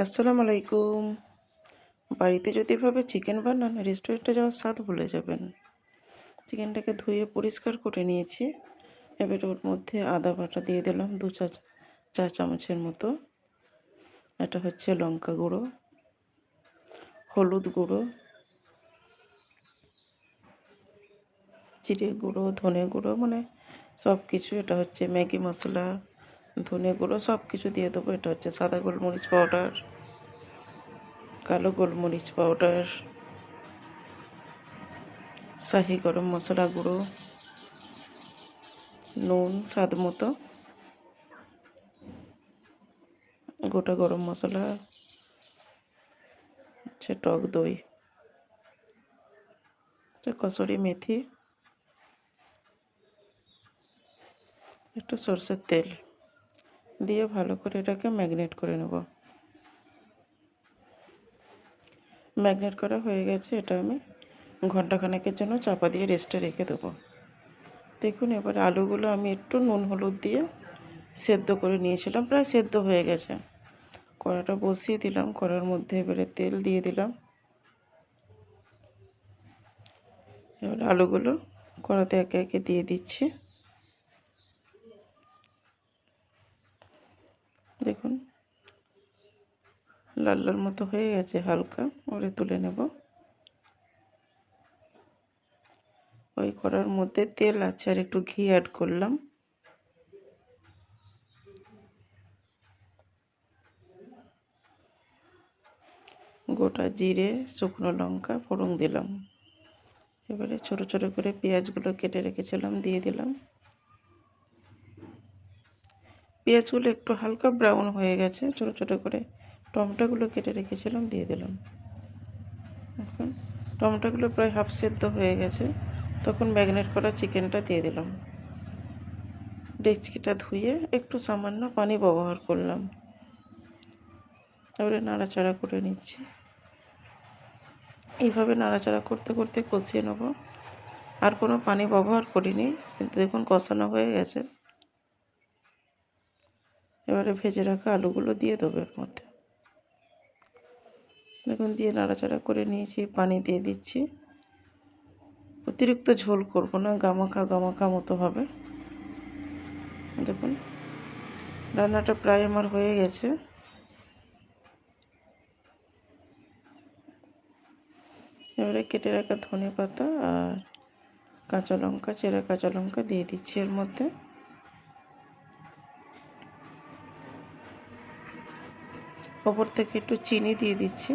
আসসালামু আলাইকুম। বাড়িতে যদি এভাবে চিকেন বানান রেস্টুরেন্টে যাওয়ার স্বাদ ভুলে যাবেন। চিকেনটাকে ধুয়ে পরিষ্কার করে নিয়েছি। এবার ওর মধ্যে আদা বাটা দিয়ে দিলাম চা চামচের মতো। এটা হচ্ছে লঙ্কা গুঁড়ো, হলুদ গুঁড়ো, জিরে গুঁড়ো, ধনে গুঁড়ো, মানে সব কিছু। এটা হচ্ছে ম্যাগি মশলা, ধনে গুঁড়ো, সব কিছু দিয়ে দেবো। এটা হচ্ছে সাদা গোলমরিচ পাউডার, কালো গোলমরিচ পাউডার, শাহি গরম মশলা গুঁড়ো, নুন স্বাদ মতো, গোটা গরম মশলা, হচ্ছে টক দই, কসুরি মেথি, একটু সরষের তেল দিয়ে ভালো করে এটাকে ম্যাগনেট করে নেব। ম্যাগনেট করা হয়ে গেছে। এটা আমি ঘন্টাখানেকের জন্য চাপা দিয়ে রেস্টে রেখে দেবো। দেখুন এবার আলুগুলো আমি একটু নুন হলুদ দিয়ে সেদ্ধ করে নিয়েছিলাম, প্রায় সেদ্ধ হয়ে গেছে। কড়াটা বসিয়ে দিলাম, কড়ার মধ্যে এবারে তেল দিয়ে দিলাম। এবার আলুগুলো কড়াতে একে একে দিয়ে দিচ্ছি। দেখুন লাল লাল মতো হয়ে গেছে, হালকা ওরে তুলে নেব। ওই কড়ার মধ্যে তেল আছে আর একটু ঘি অ্যাড করলাম। গোটা জিরে, শুকনো লঙ্কা ফোড়ন দিলাম। এবারে ছোট ছোট করে পেঁয়াজগুলো কেটে রেখেছিলাম দিয়ে দিলাম। পেঁয়াজগুলো একটু হালকা ব্রাউন হয়ে গেছে। ছোট ছোট করে টমেটোগুলো কেটে রেখেছিলাম দিয়ে দিলাম। এখন টমেটোগুলো প্রায় হাফ সেদ্ধ হয়ে গেছে, তখন ম্যাগনেট করা চিকেনটা দিয়ে দিলাম। ডেকচিটা ধুয়ে একটু সামান্য পানি ব্যবহার করলাম। এবারে নাড়াচাড়া করে নিচ্ছি। এইভাবে নাড়াচাড়া করতে করতে কষিয়ে নেব। আর কোনো পানি ব্যবহার করিনি, কিন্তু দেখুন কষানো হয়ে গেছে। এবারে ভেজে রাখা আলুগুলো দিয়ে দেবো এর মধ্যে। দেখুন দিয়ে নাড়াচাড়া করে নিয়েছি, পানি দিয়ে দিচ্ছি। অতিরিক্ত ঝোল করব না, গামাখা মতো হবে। দেখুন রান্নাটা প্রায় আমার হয়ে গেছে। এবারে কেটে রাখা ধনে পাতা আর কাঁচা লঙ্কা, চেরা কাঁচা লঙ্কা দিয়ে দিচ্ছি এর মধ্যে। ওপর থেকে একটু চিনি দিয়ে দিচ্ছি।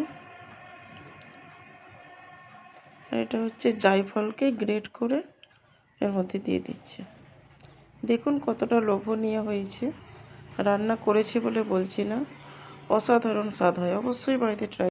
আর এটা হচ্ছে জায়ফলকে গ্রেট করে এর মধ্যে দিয়ে দিচ্ছি। দেখুন কতটা লোভনীয় হয়েছে। রান্না করেছি বলে বলছি না, অসাধারণ স্বাদ হয়। অবশ্যই বাড়িতে ট্রাই